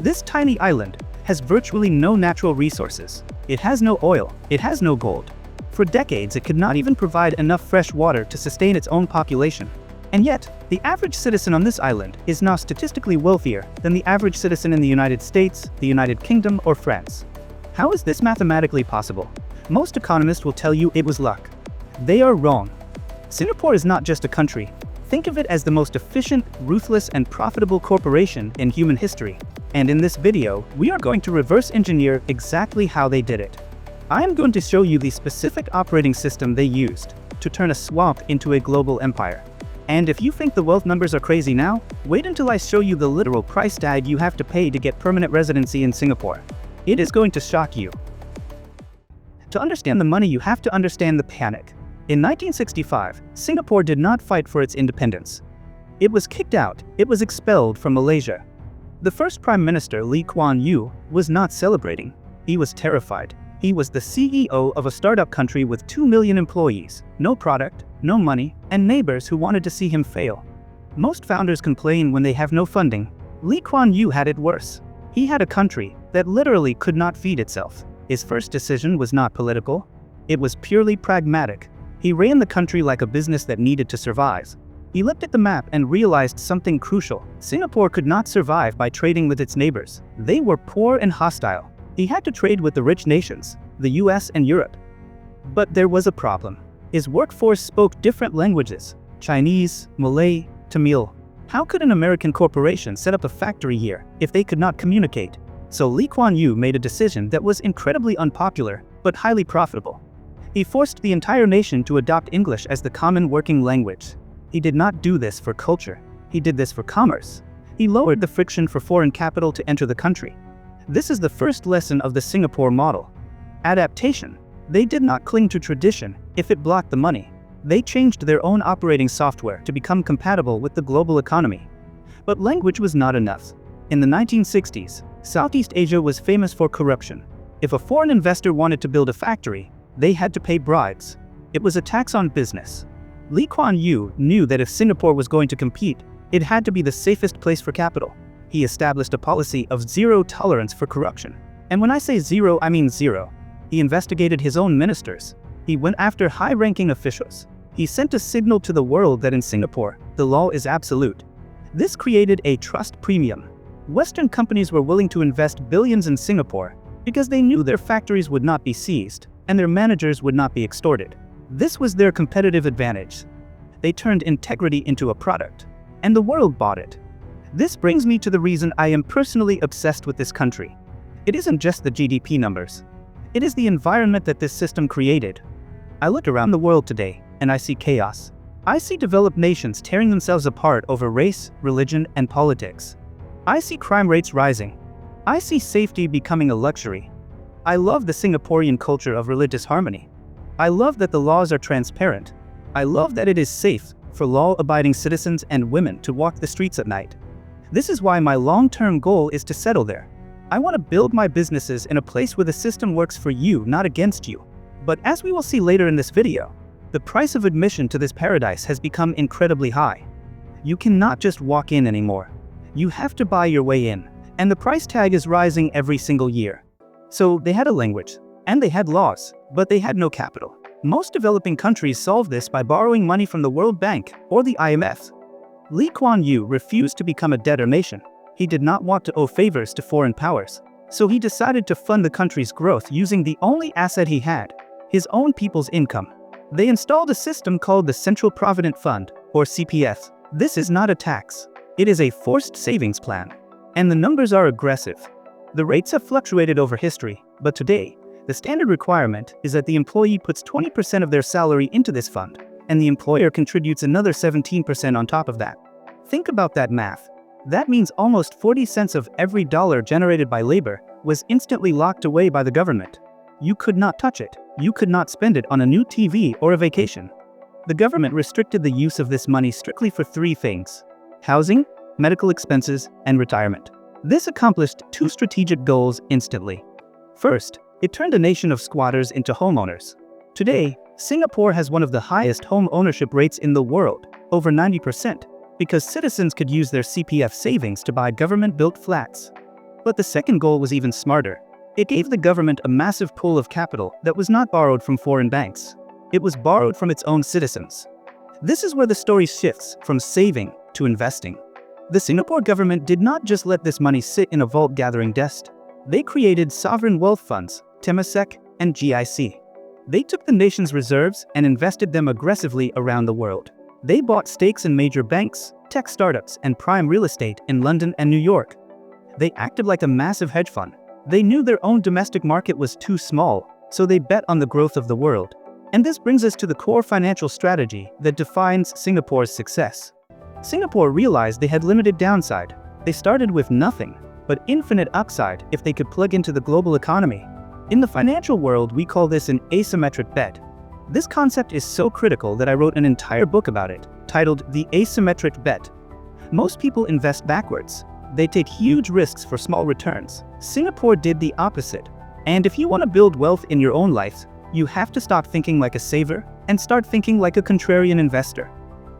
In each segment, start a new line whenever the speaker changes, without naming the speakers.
This tiny island has virtually no natural resources. It has no oil, it has no gold. For decades, it could not even provide enough fresh water to sustain its own population. And yet, the average citizen on this island is now statistically wealthier than the average citizen in the United States, the United Kingdom, or France. How is this mathematically possible? Most economists will tell you it was luck. They are wrong. Singapore is not just a country. Think of it as the most efficient, ruthless, and profitable corporation in human history. And in this video, we are going to reverse engineer exactly how they did it. I am going to show you the specific operating system they used to turn a swamp into a global empire. And if you think the wealth numbers are crazy now, wait until I show you the literal price tag you have to pay to get permanent residency in Singapore. It is going to shock you. To understand the money, you have to understand the panic. In 1965, Singapore did not fight for its independence. It was kicked out, it was expelled from Malaysia. The first Prime Minister, Lee Kuan Yew, was not celebrating. He was terrified. He was the CEO of a startup country with 2 million employees, no product, no money, and neighbors who wanted to see him fail. Most founders complain when they have no funding. Lee Kuan Yew had it worse. He had a country that literally could not feed itself. His first decision was not political. It was purely pragmatic. He ran the country like a business that needed to survive. He looked at the map and realized something crucial. Singapore could not survive by trading with its neighbors. They were poor and hostile. He had to trade with the rich nations, the US and Europe. But there was a problem. His workforce spoke different languages: Chinese, Malay, Tamil. How could an American corporation set up a factory here if they could not communicate? So Lee Kuan Yew made a decision that was incredibly unpopular, but highly profitable. He forced the entire nation to adopt English as the common working language. He did not do this for culture. He did this for commerce. He lowered the friction for foreign capital to enter the country. This is the first lesson of the Singapore model. Adaptation. They did not cling to tradition if it blocked the money. They changed their own operating software to become compatible with the global economy. But language was not enough. In the 1960s, Southeast Asia was famous for corruption. If a foreign investor wanted to build a factory, they had to pay bribes. It was a tax on business. Lee Kuan Yew knew that if Singapore was going to compete, it had to be the safest place for capital. He established a policy of zero tolerance for corruption. And when I say zero, I mean zero. He investigated his own ministers. He went after high-ranking officials. He sent a signal to the world that in Singapore, the law is absolute. This created a trust premium. Western companies were willing to invest billions in Singapore because they knew their factories would not be seized and their managers would not be extorted. This was their competitive advantage. They turned integrity into a product, and the world bought it. This brings me to the reason I am personally obsessed with this country. It isn't just the GDP numbers. It is the environment that this system created. I look around the world today, and I see chaos. I see developed nations tearing themselves apart over race, religion, and politics. I see crime rates rising. I see safety becoming a luxury. I love the Singaporean culture of religious harmony. I love that the laws are transparent. I love that it is safe for law-abiding citizens and women to walk the streets at night. This is why my long-term goal is to settle there. I want to build my businesses in a place where the system works for you, not against you. But as we will see later in this video, the price of admission to this paradise has become incredibly high. You cannot just walk in anymore. You have to buy your way in, and the price tag is rising every single year. So they had a language, and they had laws, but they had no capital. Most developing countries solve this by borrowing money from the World Bank or the IMF. Lee Kuan Yew refused to become a debtor nation. He did not want to owe favors to foreign powers, so he decided to fund the country's growth using the only asset he had, his own people's income. They installed a system called the Central Provident Fund, or CPF. This is not a tax. It is a forced savings plan. And the numbers are aggressive. The rates have fluctuated over history, but today, the standard requirement is that the employee puts 20% of their salary into this fund, and the employer contributes another 17% on top of that. Think about that math. That means almost 40 cents of every dollar generated by labor was instantly locked away by the government. You could not touch it. You could not spend it on a new TV or a vacation. The government restricted the use of this money strictly for three things: housing, medical expenses, and retirement. This accomplished two strategic goals instantly. First, it turned a nation of squatters into homeowners. Today, Singapore has one of the highest home ownership rates in the world, over 90%, because citizens could use their CPF savings to buy government-built flats. But the second goal was even smarter. It gave the government a massive pool of capital that was not borrowed from foreign banks. It was borrowed from its own citizens. This is where the story shifts from saving to investing. The Singapore government did not just let this money sit in a vault gathering dust. They created sovereign wealth funds, Temasek and GIC. They took the nation's reserves and invested them aggressively around the world. They bought stakes in major banks, tech startups, and prime real estate in London and New York. They acted like a massive hedge fund. They knew their own domestic market was too small, so they bet on the growth of the world. And this brings us to the core financial strategy that defines Singapore's success. Singapore realized they had limited downside. They started with nothing, but infinite upside if they could plug into the global economy. In the financial world, we call this an asymmetric bet. This concept is so critical that I wrote an entire book about it, titled The Asymmetric Bet. Most people invest backwards. They take huge risks for small returns. Singapore did the opposite. And if you want to build wealth in your own life, you have to stop thinking like a saver and start thinking like a contrarian investor.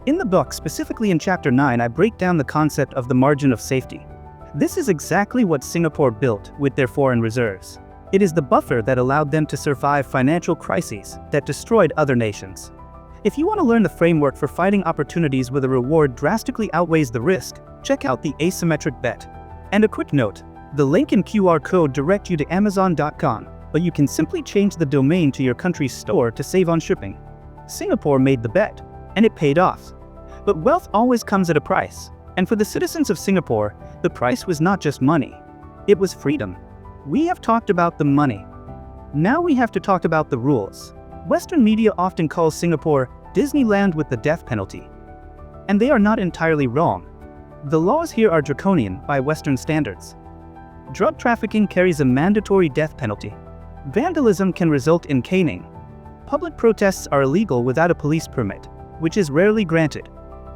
In the book, specifically in Chapter 9, I break down the concept of the margin of safety. This is exactly what Singapore built with their foreign reserves. It is the buffer that allowed them to survive financial crises that destroyed other nations. If you want to learn the framework for fighting opportunities where the reward drastically outweighs the risk, check out the asymmetric bet. And a quick note, the link and QR code direct you to Amazon.com, but you can simply change the domain to your country's store to save on shipping. Singapore made the bet, and it paid off. But wealth always comes at a price. And for the citizens of Singapore, the price was not just money. It was freedom. We have talked about the money. Now we have to talk about the rules. Western media often calls Singapore Disneyland with the death penalty. And they are not entirely wrong. The laws here are draconian by Western standards. Drug trafficking carries a mandatory death penalty. Vandalism can result in caning. Public protests are illegal without a police permit, which is rarely granted.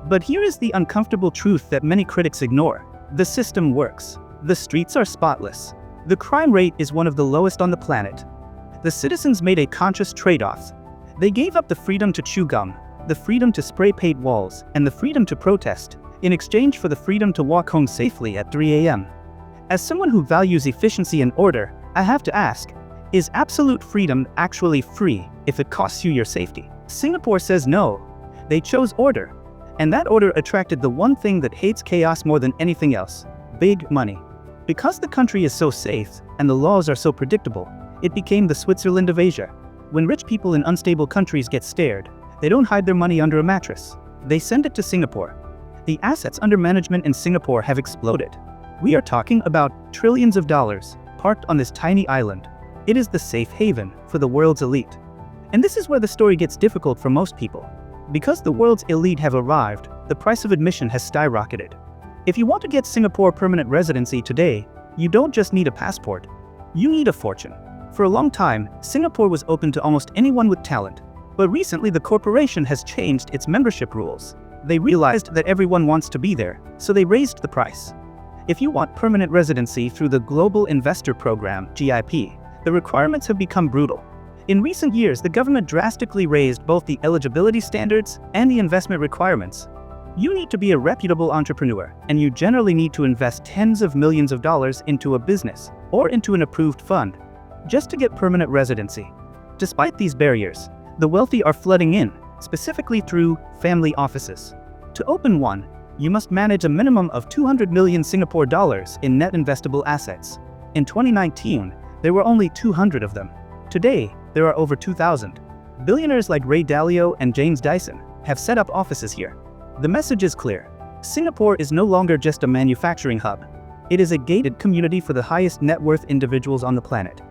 But here is the uncomfortable truth that many critics ignore. The system works. The streets are spotless. The crime rate is one of the lowest on the planet. The citizens made a conscious trade-off. They gave up the freedom to chew gum, the freedom to spray paint walls, and the freedom to protest, in exchange for the freedom to walk home safely at 3 a.m. As someone who values efficiency and order, I have to ask, is absolute freedom actually free if it costs you your safety? Singapore says no. They chose order. And that order attracted the one thing that hates chaos more than anything else: big money. Because the country is so safe and the laws are so predictable, it became the Switzerland of Asia. When rich people in unstable countries get stared, they don't hide their money under a mattress. They send it to Singapore. The assets under management in Singapore have exploded. We are talking about trillions of dollars parked on this tiny island. It is the safe haven for the world's elite. And this is where the story gets difficult for most people. Because the world's elite have arrived, the price of admission has skyrocketed. If you want to get Singapore permanent residency today, you don't just need a passport. You need a fortune. For a long time, Singapore was open to almost anyone with talent. But recently the corporation has changed its membership rules. They realized that everyone wants to be there, so they raised the price. If you want permanent residency through the Global Investor Program, GIP, the requirements have become brutal. In recent years, the government drastically raised both the eligibility standards and the investment requirements. You need to be a reputable entrepreneur, and you generally need to invest tens of millions of dollars into a business or into an approved fund just to get permanent residency. Despite these barriers, the wealthy are flooding in, specifically through family offices. To open one, you must manage a minimum of 200 million Singapore dollars in net investable assets. In 2019, there were only 200 of them. Today, there are over 2,000. Billionaires like Ray Dalio and James Dyson have set up offices here. The message is clear. Singapore is no longer just a manufacturing hub. It is a gated community for the highest net worth individuals on the planet.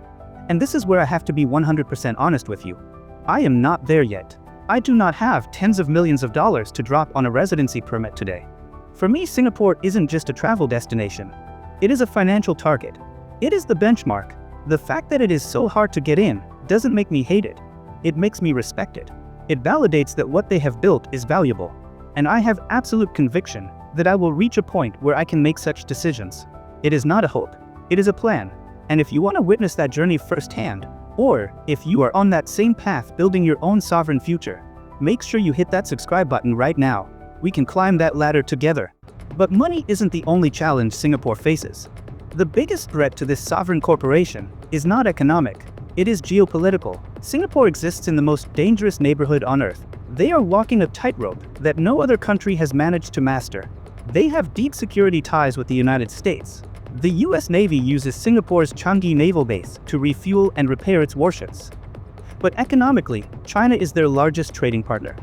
And this is where I have to be 100% honest with you. I am not there yet. I do not have tens of millions of dollars to drop on a residency permit today. For me, Singapore isn't just a travel destination. It is a financial target. It is the benchmark. The fact that it is so hard to get in doesn't make me hate it. It makes me respect it. It validates that what they have built is valuable. And I have absolute conviction that I will reach a point where I can make such decisions. It is not a hope. It is a plan. And if you want to witness that journey firsthand, or if you are on that same path building your own sovereign future, make sure you hit that subscribe button right now. We can climb that ladder together. But money isn't the only challenge Singapore faces. The biggest threat to this sovereign corporation is not economic, it is geopolitical. Singapore exists in the most dangerous neighborhood on earth. They are walking a tightrope that no other country has managed to master. They have deep security ties with the United States. The US Navy uses Singapore's Changi Naval Base to refuel and repair its warships. But economically, China is their largest trading partner.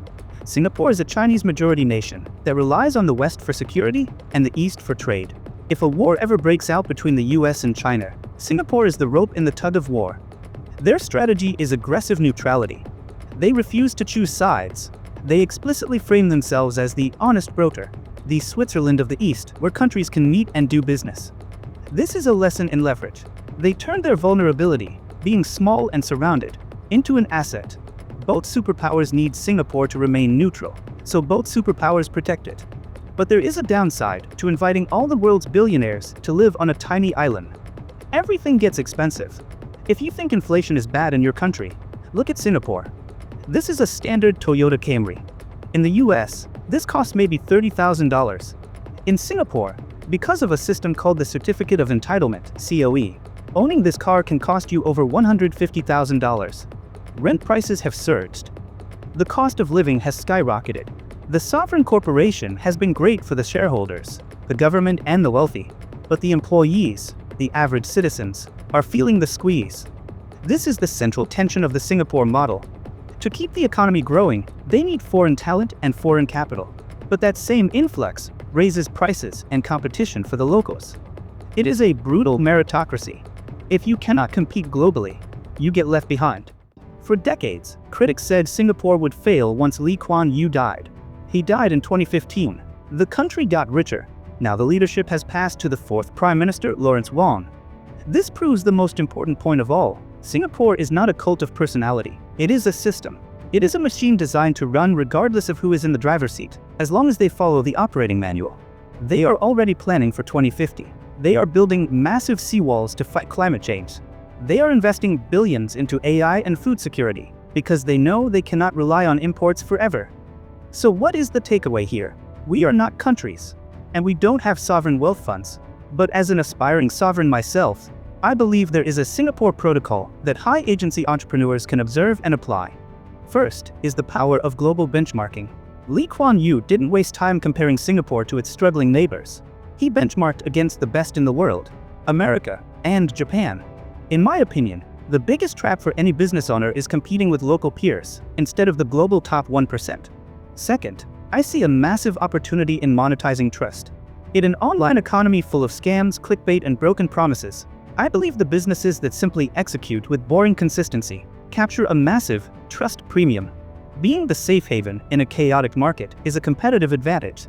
Singapore is a Chinese majority nation that relies on the West for security and the East for trade. If a war ever breaks out between the US and China, Singapore is the rope in the tug of war. Their strategy is aggressive neutrality. They refuse to choose sides. They explicitly frame themselves as the honest broker, the Switzerland of the East, where countries can meet and do business. This is a lesson in leverage. They turn their vulnerability, being small and surrounded, into an asset. Both superpowers need Singapore to remain neutral, so both superpowers protect it. But there is a downside to inviting all the world's billionaires to live on a tiny island. Everything gets expensive. If you think inflation is bad in your country, look at Singapore. This is a standard Toyota Camry. In the US, this costs maybe $30,000. In Singapore, because of a system called the Certificate of Entitlement, COE, owning this car can cost you over $150,000. Rent prices have surged. The cost of living has skyrocketed. The sovereign corporation has been great for the shareholders, the government and the wealthy, but the employees, the average citizens, are feeling the squeeze. This is the central tension of the Singapore model. To keep the economy growing, they need foreign talent and foreign capital. But that same influx raises prices and competition for the locals. It is a brutal meritocracy. If you cannot compete globally, you get left behind. For decades, critics said Singapore would fail once Lee Kuan Yew died. He died in 2015. The country got richer. Now the leadership has passed to the fourth Prime Minister, Lawrence Wong. This proves the most important point of all. Singapore is not a cult of personality. It is a system. It is a machine designed to run regardless of who is in the driver's seat, as long as they follow the operating manual. They are already planning for 2050. They are building massive seawalls to fight climate change. They are investing billions into AI and food security, because they know they cannot rely on imports forever. So what is the takeaway here? We are not countries, and we don't have sovereign wealth funds. But as an aspiring sovereign myself, I believe there is a Singapore protocol that high agency entrepreneurs can observe and apply. First is the power of global benchmarking. Lee Kuan Yew didn't waste time comparing Singapore to its struggling neighbors. He benchmarked against the best in the world, America and Japan. In my opinion, the biggest trap for any business owner is competing with local peers instead of the global top 1%. Second, I see a massive opportunity in monetizing trust. In an online economy full of scams, clickbait, and broken promises, I believe the businesses that simply execute with boring consistency capture a massive trust premium. Being the safe haven in a chaotic market is a competitive advantage.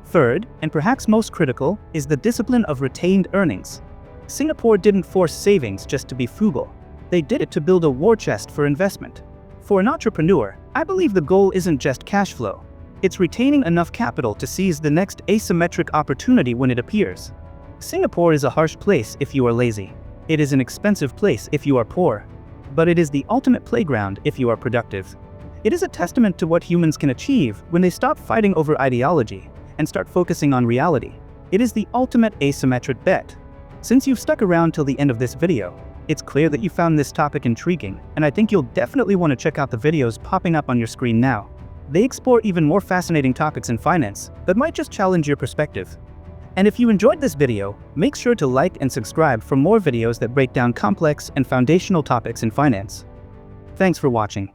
Third, and perhaps most critical, is the discipline of retained earnings. Singapore didn't force savings just to be frugal. They did it to build a war chest for investment. For an entrepreneur, I believe the goal isn't just cash flow. It's retaining enough capital to seize the next asymmetric opportunity when it appears. Singapore is a harsh place if you are lazy. It is an expensive place if you are poor. But it is the ultimate playground if you are productive. It is a testament to what humans can achieve when they stop fighting over ideology and start focusing on reality. It is the ultimate asymmetric bet. Since you've stuck around till the end of this video, it's clear that you found this topic intriguing, and I think you'll definitely want to check out the videos popping up on your screen now. They explore even more fascinating topics in finance that might just challenge your perspective. And if you enjoyed this video, make sure to like and subscribe for more videos that break down complex and foundational topics in finance. Thanks for watching.